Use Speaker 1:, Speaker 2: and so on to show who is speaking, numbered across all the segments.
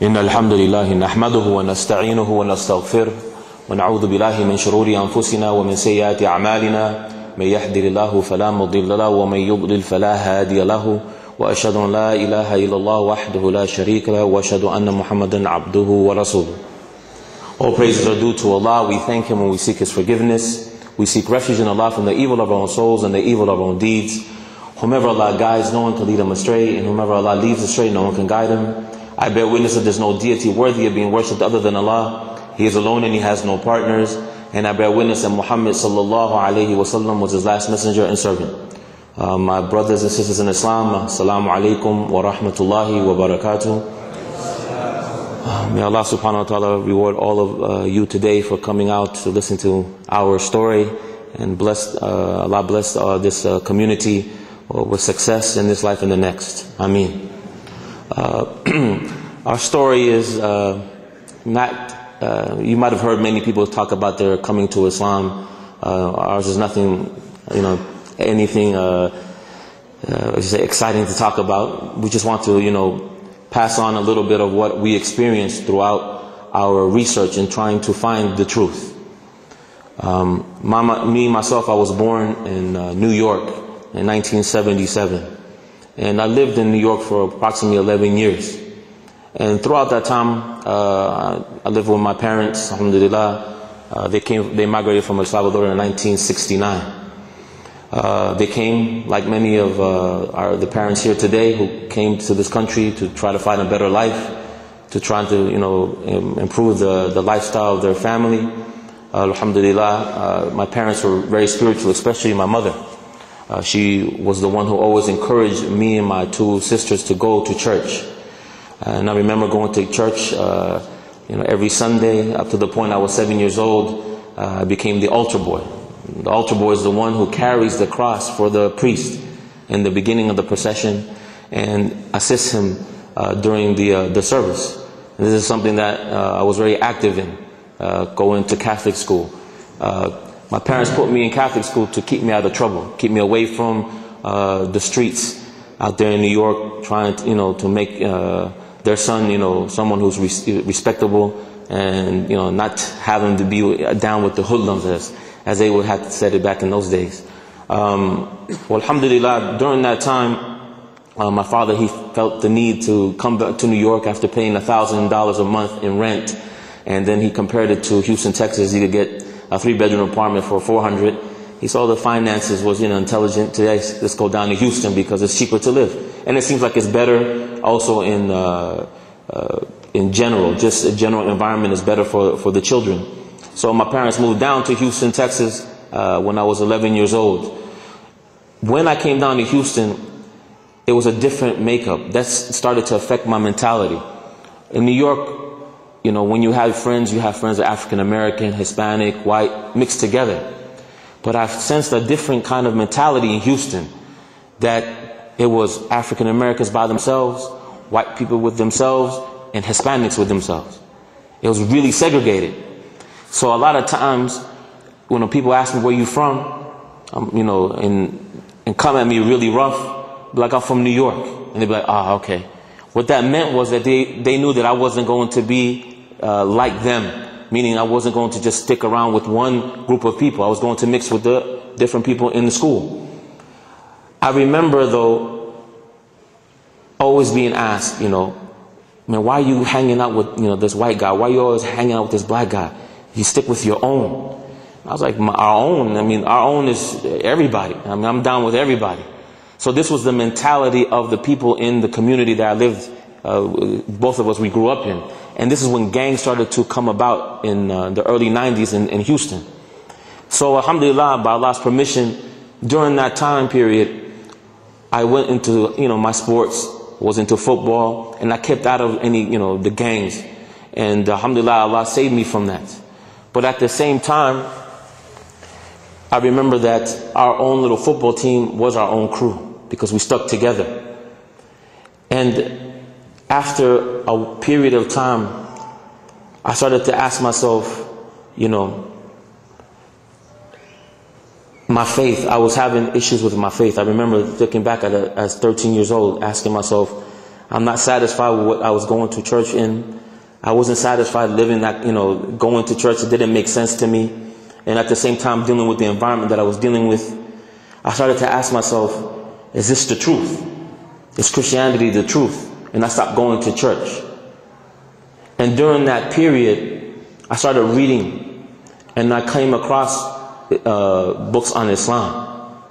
Speaker 1: إن الحمد لله نحمده ونستعينه ونستغفره ونعوذ بالله من شرور أنفسنا ومن سيئات أعمالنا من يهده الله فلا مضل له ومن يضلل فلا هادي له وأشهد أن لا إله إلا الله وحده لا شريك له وأشهد أن محمدا عبده ورسوله. All praises are due to Allah. We thank Him and we seek His forgiveness. We seek refuge in Allah from the evil of our own souls and the evil of our own deeds. Whomever Allah guides, no one can lead him astray, and whomever Allah leaves astray, no one can guide him. I bear witness that there's no deity worthy of being worshipped other than Allah. He is alone and He has no partners. And I bear witness that Muhammad sallallahu alayhi wa sallam was His last messenger and servant. My brothers and sisters in Islam, assalamu alaikum wa rahmatullahi wa barakatuh. May Allah subhanahu wa ta'ala reward all of you today for coming out to listen to our story, and Allah bless this community with success in this life and the next. Ameen. Our story is not, you might have heard many people talk about their coming to Islam. Ours is nothing, anything exciting to talk about. We just want to, pass on a little bit of what we experienced throughout our research in trying to find the truth. Myself, I was born in New York in 1977. And I lived in New York for approximately 11 years. And throughout that time, I lived with my parents, alhamdulillah. They migrated from El Salvador in 1969. They came, like many of the parents here today, who came to this country to try to find a better life, to try to, improve the lifestyle of their family. Alhamdulillah, my parents were very spiritual, especially my mother. She was the one who always encouraged me and my two sisters to go to church. And I remember going to church, every Sunday up to the point I was 7 years old. I became the altar boy. The altar boy is the one who carries the cross for the priest in the beginning of the procession and assists him during the service. And this is something that I was very active in, going to Catholic school. My parents put me in Catholic school to keep me out of trouble, keep me away from the streets out there in New York, trying to, to make their son, someone who's respectable, and not having to be down with the hoodlums, as they would have said it back in those days. Well, alhamdulillah, during that time, my father, he felt the need to come back to New York after paying $1,000 a month in rent, and then he compared it to Houston, Texas. He could get a 3-bedroom apartment for $400. He saw the finances was, intelligent. Today, let's go down to Houston because it's cheaper to live. And it seems like it's better also in general. Just a general environment is better for the children. So my parents moved down to Houston, Texas, when I was 11 years old. When I came down to Houston, it was a different makeup. That started to affect my mentality. In New York, when you have friends that African American, Hispanic, white, mixed together. But I've sensed a different kind of mentality in Houston, that it was African Americans by themselves, white people with themselves, and Hispanics with themselves. It was really segregated. So a lot of times, when people ask me where you from, and come at me really rough, be like, I'm from New York. And they'd be like, okay. What that meant was that they knew that I wasn't going to be like them, meaning I wasn't going to just stick around with one group of people. I was going to mix with the different people in the school. I remember, though, always being asked, man, why are you hanging out with, this white guy? Why are you always hanging out with this black guy? You stick with your own. I was like, our own? Our own is everybody. I'm down with everybody. So this was the mentality of the people in the community that I lived, both of us, we grew up in. And this is when gangs started to come about in the early 90s in Houston. So alhamdulillah, by Allah's permission, during that time period, I went into, my sports, was into football, and I kept out of any, the gangs. And alhamdulillah, Allah saved me from that. But at the same time, I remember that our own little football team was our own crew, because we stuck together. And after a period of time, I started to ask myself, my faith. I was having issues with my faith. I remember looking back at it as 13 years old, asking myself, I'm not satisfied with what I was going to church in. I wasn't satisfied living that, going to church. It didn't make sense to me. And at the same time, dealing with the environment that I was dealing with, I started to ask myself, is this the truth? Is Christianity the truth? And I stopped going to church. And during that period, I started reading, and I came across books on Islam.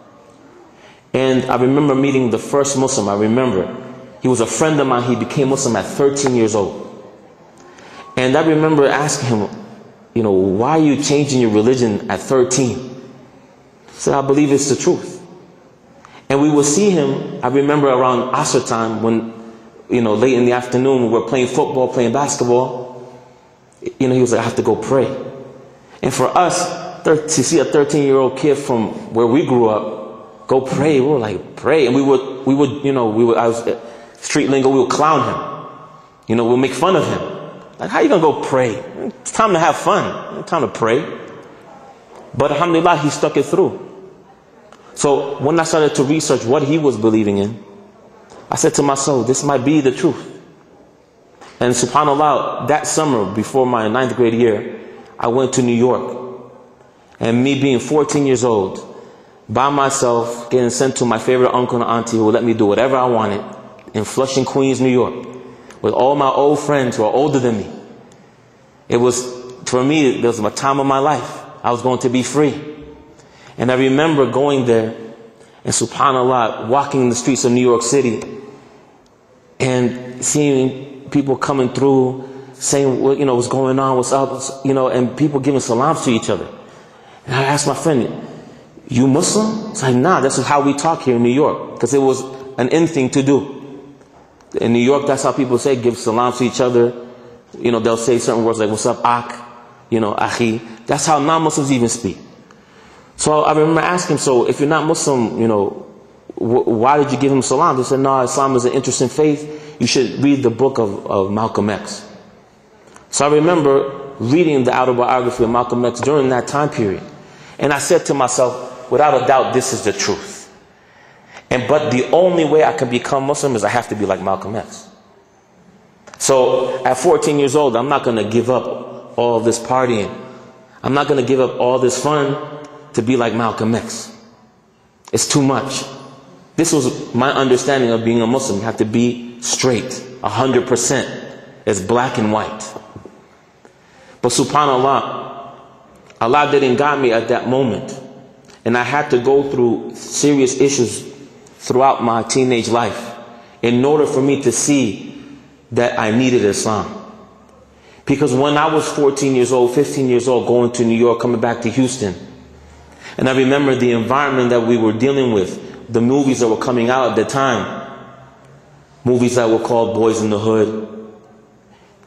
Speaker 1: And I remember meeting the first Muslim. I remember he was a friend of mine. He became Muslim at 13 years old. And I remember asking him, why are you changing your religion at 13? He said, I believe it's the truth. And we would see him, I remember around Asr time when, late in the afternoon, we were playing football, playing basketball. He was like, I have to go pray. And for us, to see a 13-year-old kid from where we grew up go pray, we were like, pray. And we would, I was street lingo, we would clown him. We'll make fun of him. Like, how you gonna go pray? It's time to have fun. It's time to pray. But alhamdulillah, he stuck it through. So when I started to research what he was believing in, I said to myself, this might be the truth. And subhanAllah, that summer before my 9th grade year, I went to New York. And me being 14 years old, by myself, getting sent to my favorite uncle and auntie who would let me do whatever I wanted in Flushing, Queens, New York, with all my old friends who are older than me. It was, for me, it was a time of my life. I was going to be free. And I remember going there and subhanAllah, walking in the streets of New York City and seeing people coming through, saying, what's going on, what's up, and people giving salams to each other. And I asked my friend, you Muslim? It's like, nah, this is how we talk here in New York. Because it was an in thing to do. In New York, that's how people say, give salams to each other. They'll say certain words like, what's up, ak, akhi. That's how non-Muslims even speak. So I remember asking him, so if you're not Muslim, why did you give him salam? They said, no, Islam is an interesting faith. You should read the book of Malcolm X. So I remember reading the autobiography of Malcolm X during that time period. And I said to myself, without a doubt, this is the truth. But the only way I can become Muslim is I have to be like Malcolm X. So at 14 years old, I'm not going to give up all this partying. I'm not going to give up all this fun to be like Malcolm X. It's too much. This was my understanding of being a Muslim. You have to be straight, 100%. It's black and white. But subhanAllah, Allah didn't guide me at that moment. And I had to go through serious issues throughout my teenage life in order for me to see that I needed Islam. Because when I was 14 years old, 15 years old, going to New York, coming back to Houston, and I remember the environment that we were dealing with, the movies that were coming out at the time, movies that were called Boys in the Hood,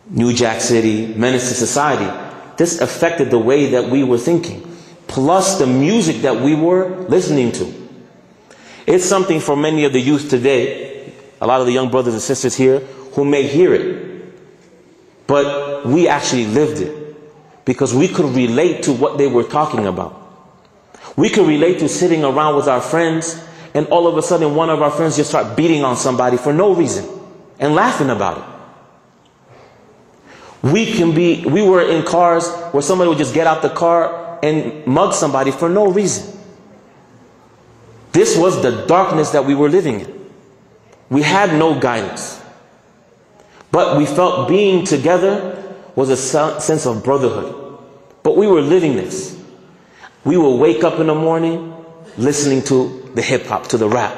Speaker 1: New Jack City, Menace to Society. This affected the way that we were thinking, plus the music that we were listening to. It's something for many of the youth today, a lot of the young brothers and sisters here, who may hear it. But we actually lived it because we could relate to what they were talking about. We could relate to sitting around with our friends and all of a sudden one of our friends just start beating on somebody for no reason and laughing about it. We were in cars where somebody would just get out the car and mug somebody for no reason. This was the darkness that we were living in. We had no guidance. But we felt being together was a sense of brotherhood. But we were living this. We would wake up in the morning listening to the hip hop, to the rap.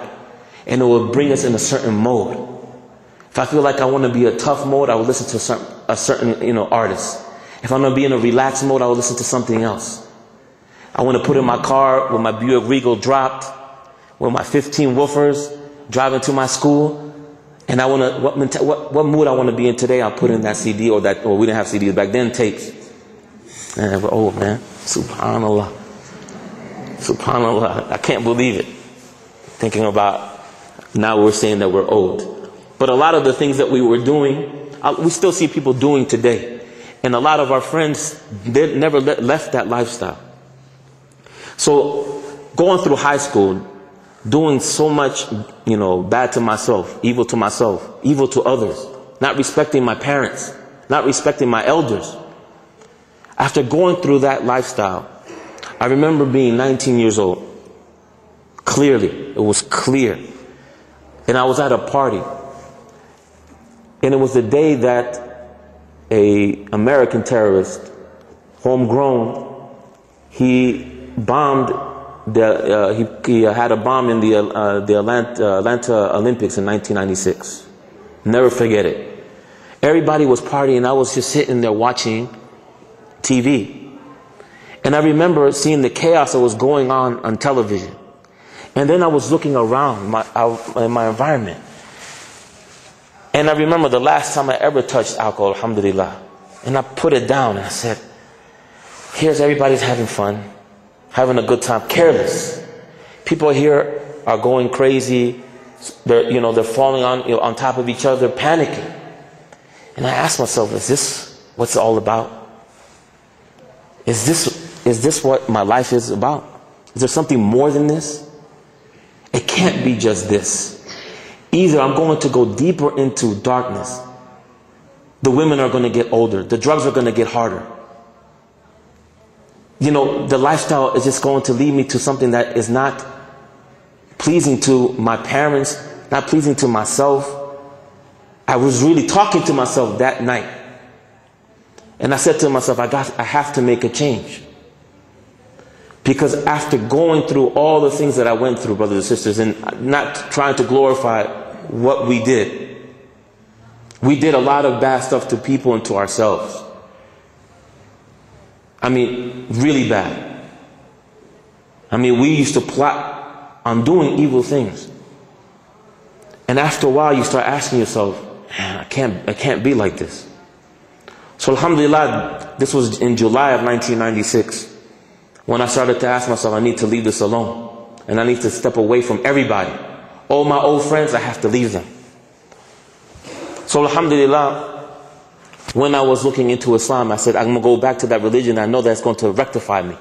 Speaker 1: And it would bring us in a certain mode. If I feel like I want to be a tough mode, I would listen to a certain artist. If I'm going to be in a relaxed mode, I would listen to something else. I want to put in my car with my Buick Regal dropped, with my 15 woofers, driving to my school. And I want to, what mood I want to be in today, I'll put in that CD or we didn't have CDs back then, tapes. And we're old, man. Subhanallah. Subhanallah. I can't believe it. Thinking about now we're saying that we're old. But a lot of the things that we were doing, we still see people doing today. And a lot of our friends, they never left that lifestyle. So going through high school, doing so much, bad to myself, evil to others, not respecting my parents, not respecting my elders. After going through that lifestyle, I remember being 19 years old. Clearly, it was clear. And I was at a party. And it was the day that a American terrorist, homegrown, he bombed he had a bomb in the Atlanta Olympics in 1996. Never forget it. Everybody was partying. I was just sitting there watching TV. And I remember seeing the chaos that was going on television. And then I was looking around in my environment. And I remember the last time I ever touched alcohol, alhamdulillah. And I put it down and I said, here's everybody's having fun, having a good time, careless. People here are going crazy. They're falling on top of each other, panicking. And I asked myself, is this what's it all about? Is this what my life is about? Is there something more than this? It can't be just this. Either I'm going to go deeper into darkness. The women are going to get older. The drugs are going to get harder. The lifestyle is just going to lead me to something that is not pleasing to my parents, not pleasing to myself. I was really talking to myself that night. And I said to myself, I have to make a change. Because after going through all the things that I went through, brothers and sisters, and not trying to glorify what we did a lot of bad stuff to people and to ourselves. I mean, really bad. I mean, we used to plot on doing evil things. And after a while, you start asking yourself, man, I can't be like this. So alhamdulillah, this was in July of 1996. When I started to ask myself, I need to leave this alone. And I need to step away from everybody. All my old friends, I have to leave them. So alhamdulillah, when I was looking into Islam, I said, I'm going to go back to that religion. I know that's going to rectify me.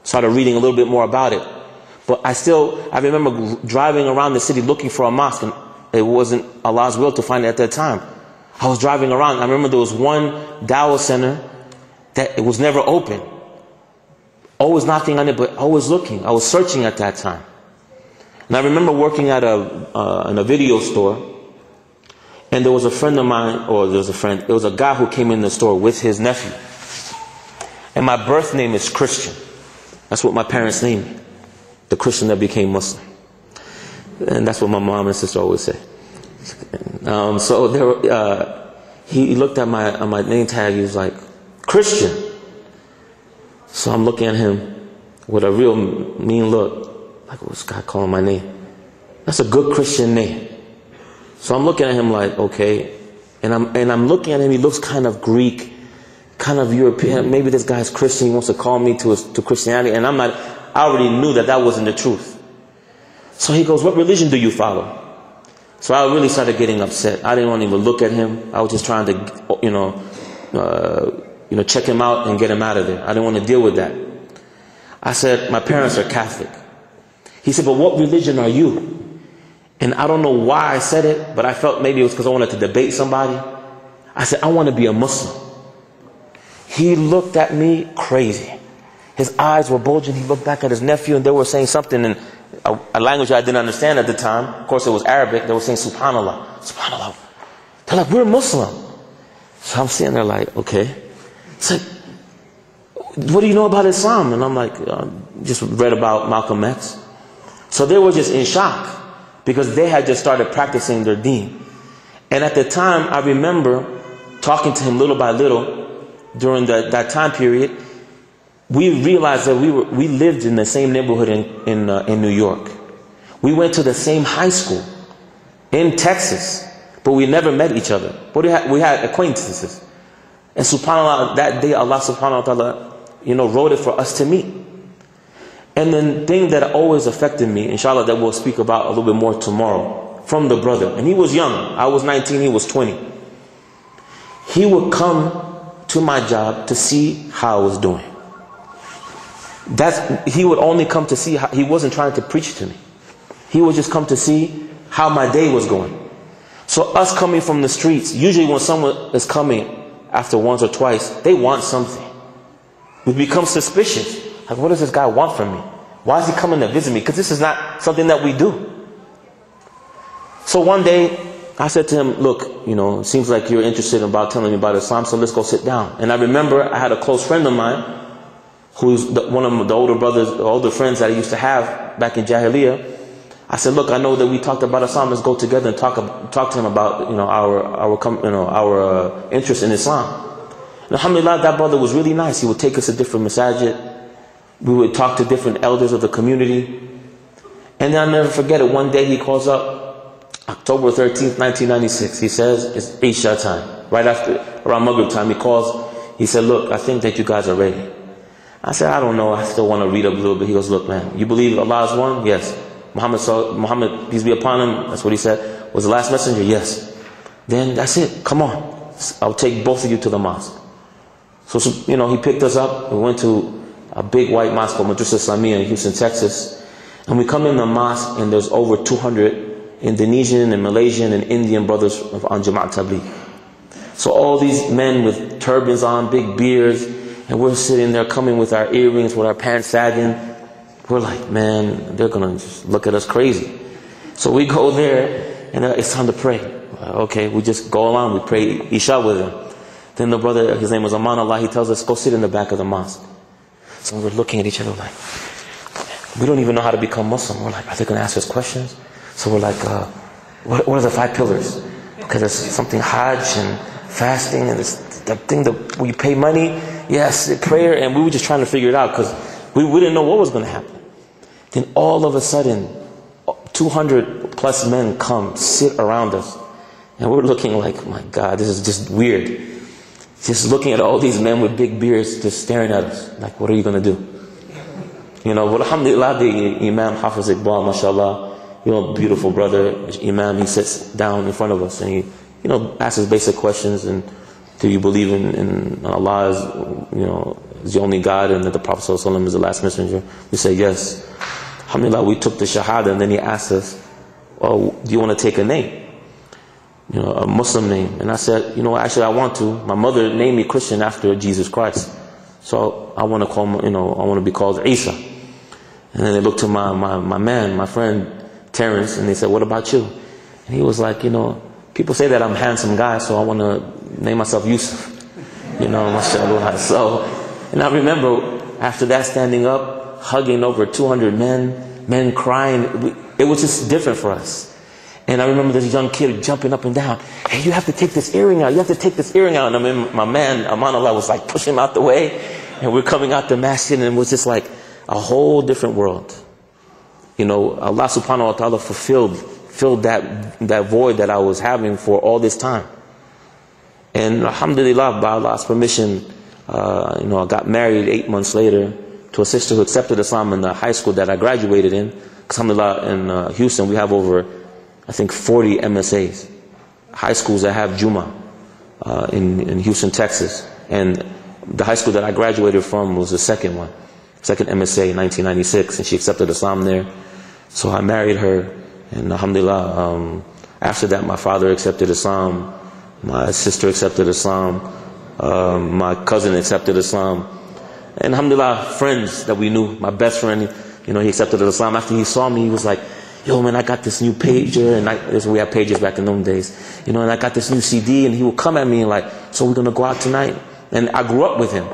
Speaker 1: Started reading a little bit more about it. But I remember driving around the city looking for a mosque. And it wasn't Allah's will to find it at that time. I was driving around. I remember there was one dawah center that it was never open. Always knocking on it, but always looking. I was searching at that time. And I remember working at in a video store. And there was a friend of mine, there was a guy who came in the store with his nephew. And my birth name is Christian. That's what my parents named me. The Christian that became Muslim. And that's what my mom and sister always say. He looked at my name tag. He was like, Christian. So I'm looking at him with a real mean look. Like, what's this guy calling my name? That's a good Christian name. So I'm looking at him like, okay. And I'm looking at him. He looks kind of Greek, kind of European. Maybe this guy's Christian. He wants to call me to Christianity. And I already knew that wasn't the truth. So he goes, what religion do you follow? So I really started getting upset. I didn't want to even look at him. I was just trying to, check him out and get him out of there. I didn't want to deal with that. I said, my parents are Catholic. He said, but what religion are you? And I don't know why I said it, but I felt maybe it was because I wanted to debate somebody. I said, I want to be a Muslim. He looked at me crazy. His eyes were bulging. He looked back at his nephew and they were saying something in a language I didn't understand at the time. Of course, it was Arabic. They were saying, Subhanallah, Subhanallah. They're like, we're Muslim. So I'm sitting there like, okay. It's like, what do you know about Islam? And I'm like, just read about Malcolm X. So they were just in shock because they had just started practicing their deen. And at the time, I remember talking to him little by little during that time period. We realized that we lived in the same neighborhood in New York. We went to the same high school in Texas, but we never met each other. But we had acquaintances. And subhanAllah, that day Allah subhanahu wa ta'ala, wrote it for us to meet. And the thing that always affected me, inshallah, that we'll speak about a little bit more tomorrow, from the brother. And he was young. I was 19, he was 20. He would come to my job to see how I was doing. He would only come to see how. He wasn't trying to preach to me. He would just come to see how my day was going. So us coming from the streets, usually when someone is coming after once or twice, they want something. We become suspicious. Like, what does this guy want from me? Why is he coming to visit me? Because this is not something that we do. So one day, I said to him, look, it seems like you're interested about telling me about Islam, so let's go sit down. And I remember I had a close friend of mine, who's one of the older brothers, older friends that I used to have back in Jahiliyyah. I said, look, I know that we talked about Islam. Let's go together and talk to him about, our interest in Islam. And alhamdulillah, that brother was really nice. He would take us to different masajid. We would talk to different elders of the community. And then I'll never forget it. One day he calls up, October 13th, 1996. He says, it's Isha time. Right after, around Maghrib time, he calls. He said, look, I think that you guys are ready. I said, I don't know. I still want to read up a little bit. He goes, look, man, you believe Allah is one? Yes. Muhammad, peace be upon him, that's what he said, was the last messenger? Yes. Then that's it. Come on. I'll take both of you to the mosque. So he picked us up. We went to a big white mosque called Madrasa Islamiyah in Houston, Texas. And we come in the mosque and there's over 200 Indonesian and Malaysian and Indian brothers on Jamaat Tabligh. So all these men with turbans on, big beards, and we're sitting there coming with our earrings, with our pants sagging. We're like, man, they're going to just look at us crazy. So we go there, and it's time to pray. Okay, we just go along. We pray Isha with him. Then the brother, his name was Aman Allah, he tells us, go sit in the back of the mosque. So we're looking at each other like, we don't even know how to become Muslim. We're like, are they going to ask us questions? So we're like, what are the 5 pillars? Because there's something Hajj and fasting, and it's the thing that we pay money. Yes, prayer. And we were just trying to figure it out because we didn't know what was going to happen. Then all of a sudden, 200 plus men come, sit around us. And we're looking like, my God, this is just weird. Just looking at all these men with big beards just staring at us. Like, what are you going to do? But alhamdulillah, the Imam Hafiz Iqbal, mashallah, beautiful brother, Imam, he sits down in front of us and he, asks us basic questions. And do you believe in Allah is the only God and that the Prophet ﷺ is the last messenger? We say yes. Alhamdulillah, we took the Shahada, and then he asked us, do you want to take a name? A Muslim name. And I said, actually I want to. My mother named me Christian after Jesus Christ. So I want to call, I want to be called Isa. And then they looked to my friend Terrence, and they said, what about you? And he was like, people say that I'm a handsome guy, so I want to name myself Yusuf. Mashallah. So, and I remember after that standing up, hugging over 200 men crying. It was just different for us. And I remember this young kid jumping up and down. Hey, you have to take this earring out. You have to take this earring out. And I mean, my man, Aman Allah, was like pushing him out the way. And we're coming out the masjid, and it was just like a whole different world. Allah subhanahu wa ta'ala filled that void that I was having for all this time. And alhamdulillah, by Allah's permission, I got married 8 months later to a sister who accepted Islam in the high school that I graduated in. Alhamdulillah, in Houston, we have over, I think, 40 MSAs. High schools that have Juma in Houston, Texas. And the high school that I graduated from was the second MSA in 1996, and she accepted Islam there. So I married her, and alhamdulillah, after that my father accepted Islam, my sister accepted Islam, my cousin accepted Islam. And alhamdulillah, friends that we knew, my best friend, he accepted Islam. After he saw me, he was like, yo man, I got this new pager, and we had pagers back in those days, and I got this new CD, and he would come at me and like, so we're going to go out tonight? And I grew up with him.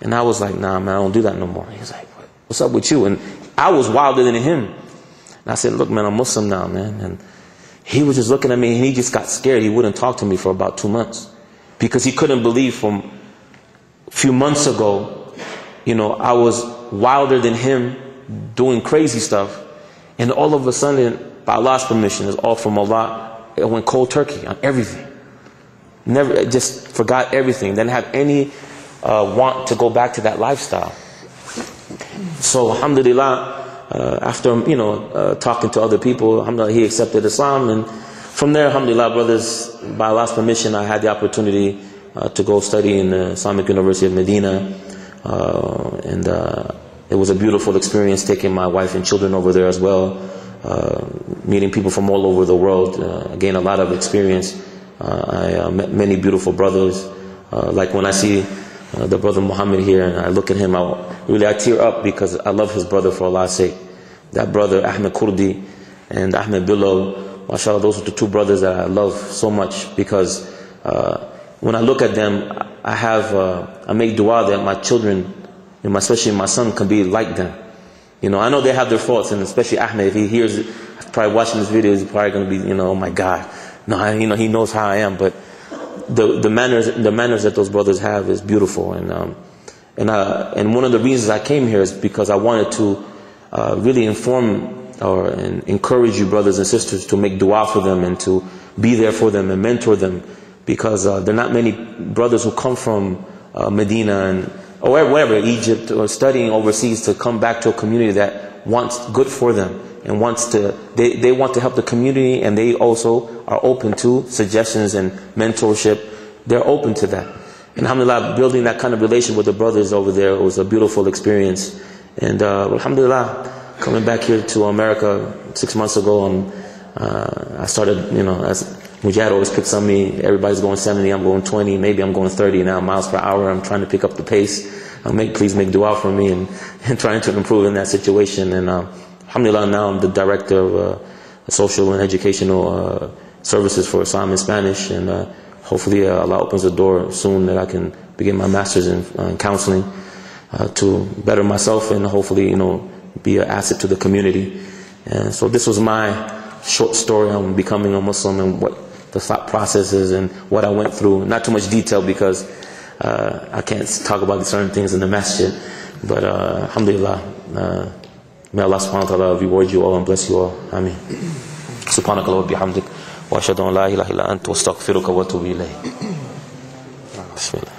Speaker 1: And I was like, nah man, I don't do that no more. He was like, what's up with you? And I was wilder than him. And I said, look man, I'm Muslim now, man. And he was just looking at me, and he just got scared. He wouldn't talk to me for about 2 months. Because he couldn't believe from a few months ago, I was wilder than him, doing crazy stuff. And all of a sudden, by Allah's permission, it's all from Allah, it went cold turkey on everything. Never, just forgot everything. Didn't have any want to go back to that lifestyle. So alhamdulillah, after talking to other people, alhamdulillah, he accepted Islam. And from there, alhamdulillah, brothers, by Allah's permission, I had the opportunity to go study in the Islamic University of Medina. And it was a beautiful experience taking my wife and children over there as well. meeting people from all over the world. I gained a lot of experience. I met many beautiful brothers. Like when I see the brother Muhammad here and I look at him, I tear up because I love his brother for Allah's sake. That brother Ahmed Kurdi and Ahmed Bilal, mashallah, those are the two brothers that I love so much, because when I look at them, I make dua that my children, and especially my son, can be like them. You know, I know they have their faults, and especially Ahmed, if he hears it, probably watching this video, he's probably going to be, oh my God. No, he knows how I am, but the manners that those brothers have is beautiful. And one of the reasons I came here is because I wanted to really inform and encourage you brothers and sisters to make dua for them and to be there for them and mentor them, because there are not many brothers who come from Medina or wherever, Egypt, or studying overseas, to come back to a community that wants good for them and they want to help the community, and they also are open to suggestions and mentorship. They're open to that. And alhamdulillah, building that kind of relation with the brothers over there was a beautiful experience. And alhamdulillah, coming back here to America 6 months ago, I started, as Mujahid always picks on me, everybody's going 70, I'm going 20, maybe I'm going 30 now, miles per hour. I'm trying to pick up the pace. Please make dua for me and trying to improve in that situation. And alhamdulillah, now I'm the director of social and educational services for Islam in Spanish. And hopefully Allah opens the door soon that I can begin my master's in counseling to better myself and hopefully, be an asset to the community. And so this was my short story on becoming a Muslim and what the thought process is and what I went through. Not too much detail because I can't talk about certain things in the masjid. But alhamdulillah, may Allah subhanahu wa ta'ala reward you all and bless you all. Ameen. Subhanakallah wa bihamdik. Wa ashhadu an la ilaha illa anta astaghfiruka wa atubu ilayk. Bismillah.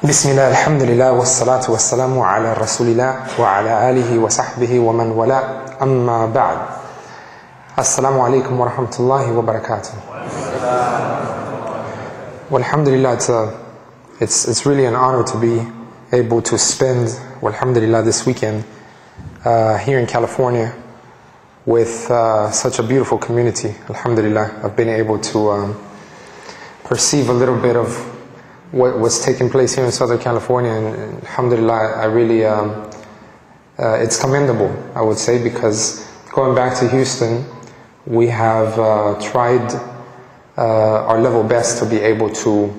Speaker 2: Bismillah, alhamdulillah, wassalatu wassalamu ala rasulillah wa ala alihi wa sahbihi wa man wala, amma ba'd. Assalamu alaikum wa rahmatullahi wa barakatuh. Well, alhamdulillah, it's really an honor to be able to spend, alhamdulillah, this weekend here in California with such a beautiful community. Alhamdulillah, I've been able to perceive a little bit of what was taking place here in Southern California, and alhamdulillah, I really, it's commendable, I would say, because going back to Houston, we have tried our level best to be able to,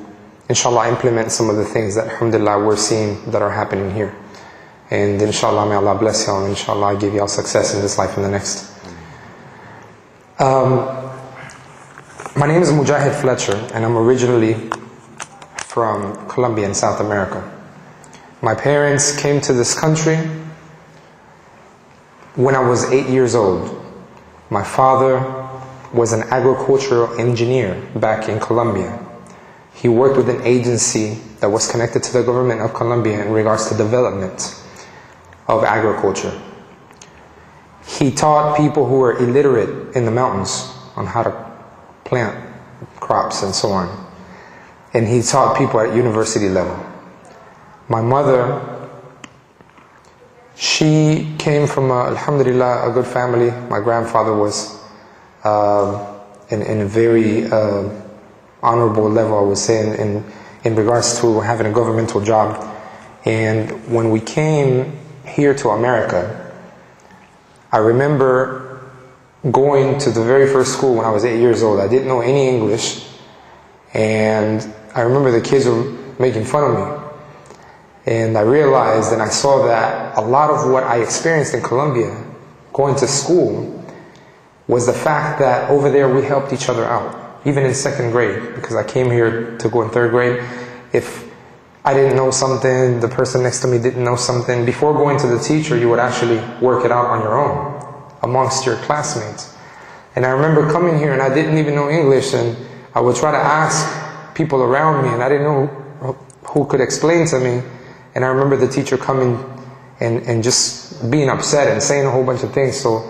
Speaker 2: inshallah, implement some of the things that, alhamdulillah, we're seeing that are happening here. And inshallah, may Allah bless y'all, and inshallah, give y'all success in this life and the next. My name is Mujahid Fletcher, and I'm originally from Colombia in South America. My parents came to this country when I was 8 years old. My father was an agricultural engineer back in Colombia. He worked with an agency that was connected to the government of Colombia in regards to development of agriculture. He taught people who were illiterate in the mountains on how to plant crops and so on. And he taught people at university level. My mother, she came from, alhamdulillah, a good family. My grandfather was in a very honorable level, I would say, in regards to having a governmental job. And when we came here to America, I remember going to the very first school when I was 8 years old. I didn't know any English, and I remember the kids were making fun of me. And I realized and I saw that a lot of what I experienced in Colombia, going to school, was the fact that over there we helped each other out. Even in second grade, because I came here to go in third grade. If I didn't know something, the person next to me didn't know something, before going to the teacher, you would actually work it out on your own amongst your classmates. And I remember coming here and I didn't even know English, and I would try to ask people around me, and I didn't know who could explain to me. And I remember the teacher coming and just being upset and saying a whole bunch of things. So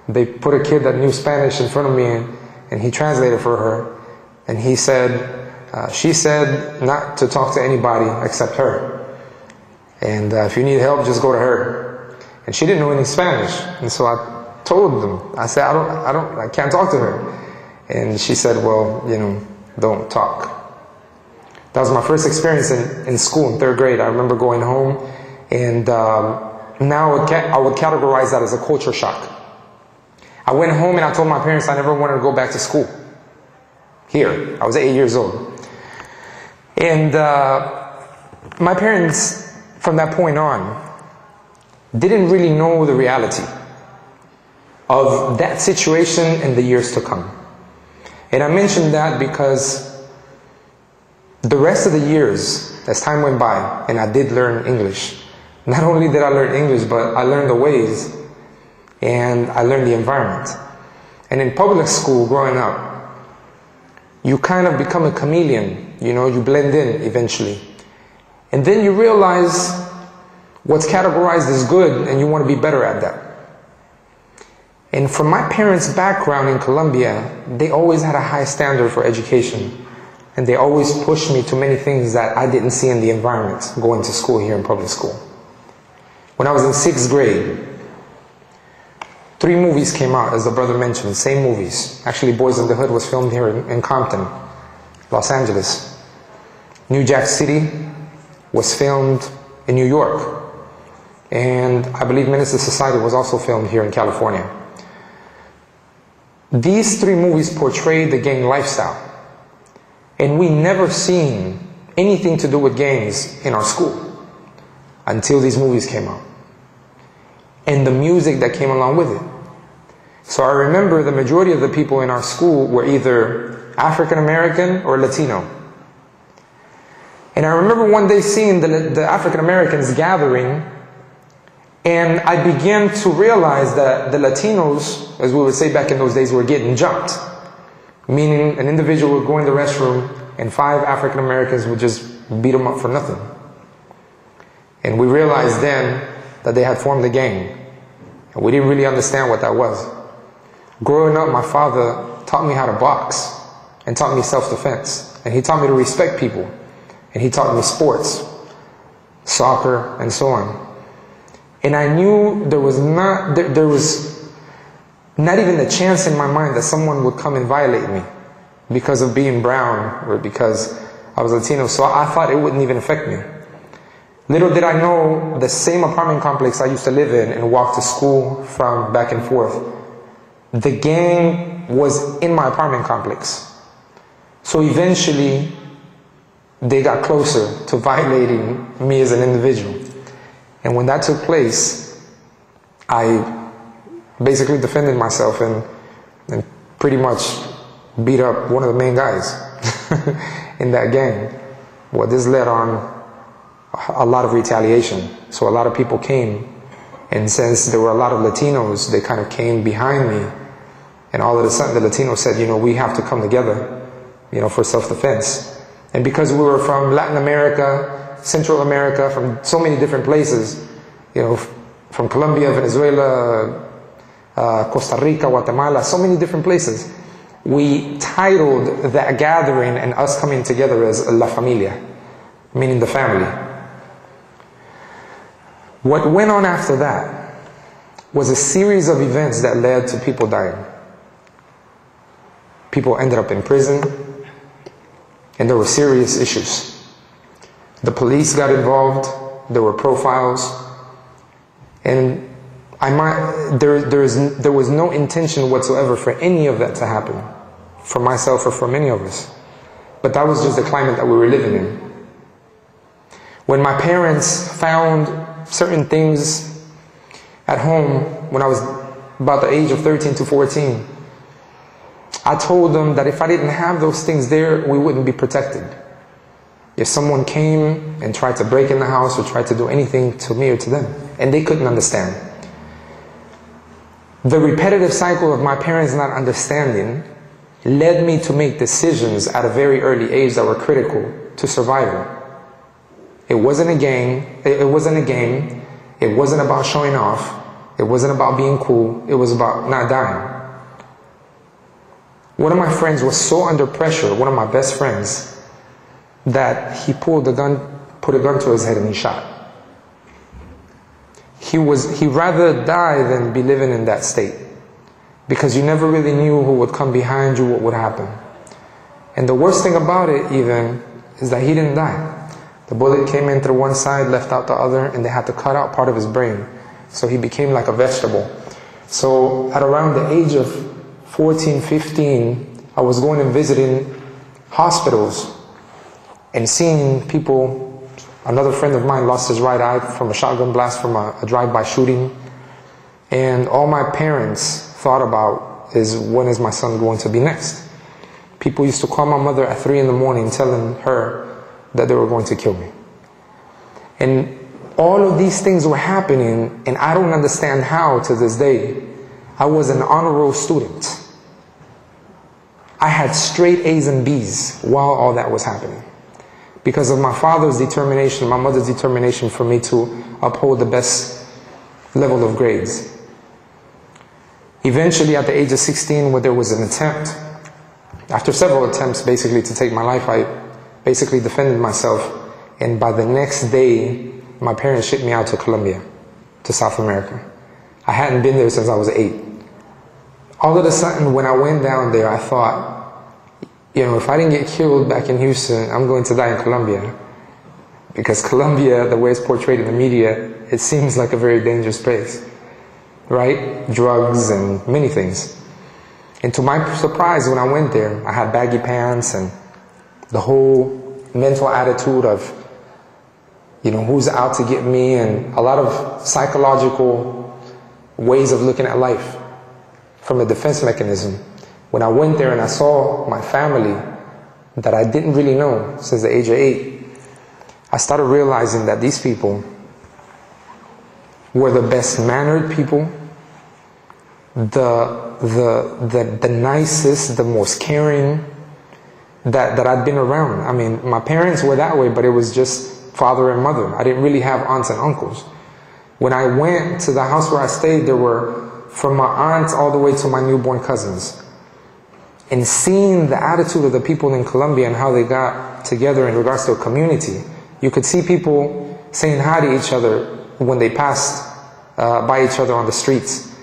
Speaker 2: they put a kid that knew Spanish in front of me, and he translated for her. And he said, she said not to talk to anybody except her. And if you need help, just go to her. And she didn't know any Spanish. And so told them. I said, I can't talk to her. And she said, well, you know, don't talk. That was my first experience in school in 3rd grade. I remember going home, and now I would categorize that as a culture shock. I went home and I told my parents I never wanted to go back to school. Here, I was 8 years old. And my parents, from that point on, didn't really know the reality of that situation in the years to come. And I mentioned that because the rest of the years, as time went by, and I did learn English, not only did I learn English, but I learned the ways, and I learned the environment. And in public school, growing up, you kind of become a chameleon, you know, you blend in eventually. And then you realize what's categorized as good, and you want to be better at that. And from my parents' background in Colombia, they always had a high standard for education. And they always pushed me to many things that I didn't see in the environment going to school here in public school. When I was in 6th grade, 3 movies came out, as the brother mentioned, same movies. Actually, Boys in the Hood was filmed here in Compton, Los Angeles. New Jack City was filmed in New York. And I believe Menace to Society was also filmed here in California. These 3 movies portrayed the gang lifestyle. And we never seen anything to do with gangs in our school until these movies came out. And the music that came along with it. So I remember the majority of the people in our school were either African American or Latino. And I remember one day seeing the African Americans gathering, and I began to realize that the Latinos, as we would say back in those days, were getting jumped. Meaning an individual would go in the restroom and 5 African Americans would just beat them up for nothing. And we realized then that they had formed a gang. And we didn't really understand what that was. Growing up, my father taught me how to box and taught me self-defense. And he taught me to respect people. And he taught me sports, soccer, and so on. And I knew there was not even a chance in my mind that someone would come and violate me because of being brown or because I was Latino. So I thought it wouldn't even affect me. Little did I know, the same apartment complex I used to live in and walk to school from back and forth, the gang was in my apartment complex. So eventually, they got closer to violating me as an individual. And when that took place, I basically defended myself and pretty much beat up one of the main guys in that gang. Well, this led on a lot of retaliation. So a lot of people came, and since there were a lot of Latinos, they kind of came behind me, and all of a sudden the Latinos said, you know, we have to come together, you know, for self-defense. And because we were from Latin America, Central America, from so many different places, you know, from Colombia, Venezuela, Costa Rica, Guatemala, so many different places, we titled that gathering and us coming together as La Familia, meaning the family. What went on after that was a series of events that led to people dying. People ended up in prison, and there were serious issues. The police got involved, there were profiles, and there was no intention whatsoever for any of that to happen, for myself or for many of us. But that was just the climate that we were living in. When my parents found certain things at home when I was about the age of 13 to 14, I told them that if I didn't have those things there, we wouldn't be protected. If someone came and tried to break in the house or tried to do anything to me or to them, and they couldn't understand. The repetitive cycle of my parents not understanding led me to make decisions at a very early age that were critical to survival. It wasn't a gang, it wasn't a game, it wasn't about showing off, it wasn't about being cool, it was about not dying. One of my friends was so under pressure, one of my best friends, that he put a gun to his head and he shot. He'd rather die than be living in that state. because you never really knew who would come behind you, what would happen. And the worst thing about it even is that he didn't die. The bullet came in through one side, left out the other, and they had to cut out part of his brain. So he became like a vegetable. So at around the age of 14, 15, I was going and visiting hospitals and seeing people. Another friend of mine lost his right eye from a shotgun blast from a drive-by shooting. And all my parents thought about is, when is my son going to be next? People used to call my mother at 3 in the morning telling her that they were going to kill me. And all of these things were happening, and I don't understand how to this day. I was an honor roll student. I had straight A's and B's while all that was happening, because of my father's determination, my mother's determination for me to uphold the best level of grades. Eventually, at the age of 16, when there was an attempt, after several attempts basically to take my life, I basically defended myself, and by the next day, my parents shipped me out to Colombia, to South America. I hadn't been there since I was 8. All of a sudden, when I went down there, I thought, if I didn't get killed back in Houston, I'm going to die in Colombia. Because Colombia, the way it's portrayed in the media, it seems like a very dangerous place. Right? Drugs and many things. And to my surprise, when I went there, I had baggy pants and the whole mental attitude of, who's out to get me, and a lot of psychological ways of looking at life from a defense mechanism. When I went there and I saw my family that I didn't really know since the age of 8, I started realizing that these people were the best mannered people, the nicest, the most caring that I'd been around. I mean, my parents were that way, but it was just father and mother. I didn't really have aunts and uncles. When I went to the house where I stayed, there were, from my aunts all the way to my newborn cousins. And seeing the attitude of the people in Colombia and how they got together in regards to a community, you could see people saying hi to each other when they passed by each other on the streets.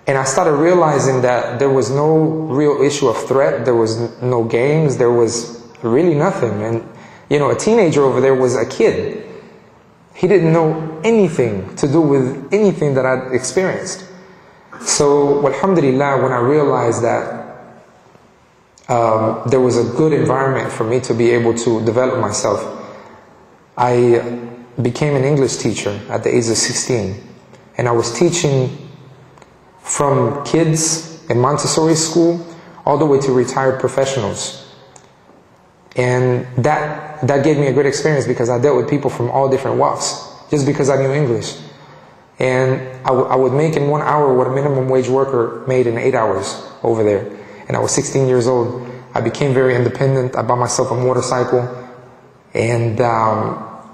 Speaker 2: And I started realizing that there was no real issue of threat, there was no gangs, there was really nothing. And a teenager over there was a kid. He didn't know anything to do with anything that I'd experienced. So, alhamdulillah, when I realized that there was a good environment for me to be able to develop myself, I became an English teacher at the age of 16. And I was teaching from kids in Montessori school all the way to retired professionals. And that gave me a good experience, because I dealt with people from all different walks, just because I knew English. And I would make in 1 hour what a minimum wage worker made in 8 hours over there. And I was 16 years old. I became very independent. I bought myself a motorcycle. And